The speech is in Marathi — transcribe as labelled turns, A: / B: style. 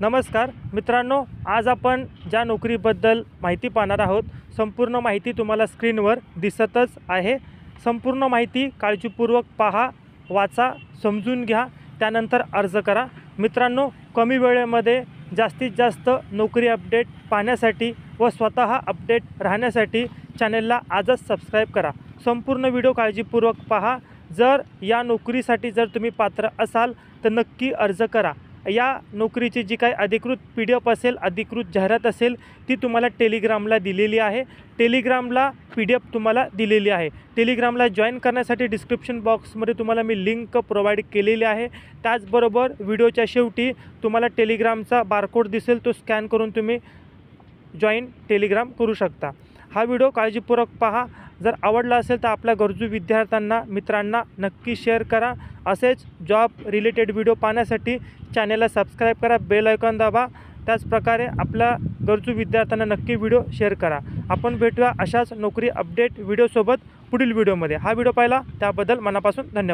A: नमस्कार मित्रांनो, आज आपण ज्या नोकरीबद्दल माहिती पाहणार आहोत, संपूर्ण माहिती तुम्हाला स्क्रीनवर दिसतच आहे। संपूर्ण माहिती काळजीपूर्वक पहा, वाचा, समजून घ्या, त्यानंतर अर्ज करा। मित्रांनो, कमी वेळेमध्ये जास्तीत जास्त नोकरी अपडेट पाहण्यासाठी व स्वतः अपडेट राहण्यासाठी चॅनलला आजच सबस्क्राईब करा। संपूर्ण व्हिडिओ काळजीपूर्वक पहा। जर या नोकरीसाठी जर तुम्ही पात्र असाल तर नक्की अर्ज करा। या नोकरीची जी काही अधिकृत PDF असेल, अधिकृत जाहिरात असेल, ती तुम्हाला टेलिग्रामला दिलेली आहे। टेलिग्रामला PDF तुम्हाला दिलेली आहे। टेलिग्रामला जॉईन करण्यासाठी डिस्क्रिप्शन बॉक्समध्ये तुम्हाला मी लिंक प्रोव्हाइड केलेली आहे। त्याचबरोबर व्हिडिओच्या शेवटी तुम्हाला टेलिग्रामचा बारकोड दिसेल, तो स्कॅन करून तुम्ही जॉईन टेलिग्राम करू शकता। हा व्हिडिओ काळजीपूर्वक पहा। जर आवडला असेल तर आपल्या गरजू विद्यार्थ्यांना, मित्रांना नक्की शेअर करा। असेच जॉब रिलेटेड व्हिडिओ पाहण्यासाठी चॅनलला सबस्क्राईब करा, बेल आयकॉन दाबा। त्याचप्रकारे आपल्या गरजू विद्यार्थ्यांना नक्की व्हिडिओ शेअर करा। आपण भेटूया अशाच नोकरी अपडेट व्हिडिओसोबत पुढील व्हिडिओमध्ये। हा व्हिडिओ पाहिला त्याबद्दल मनापासून धन्यवाद।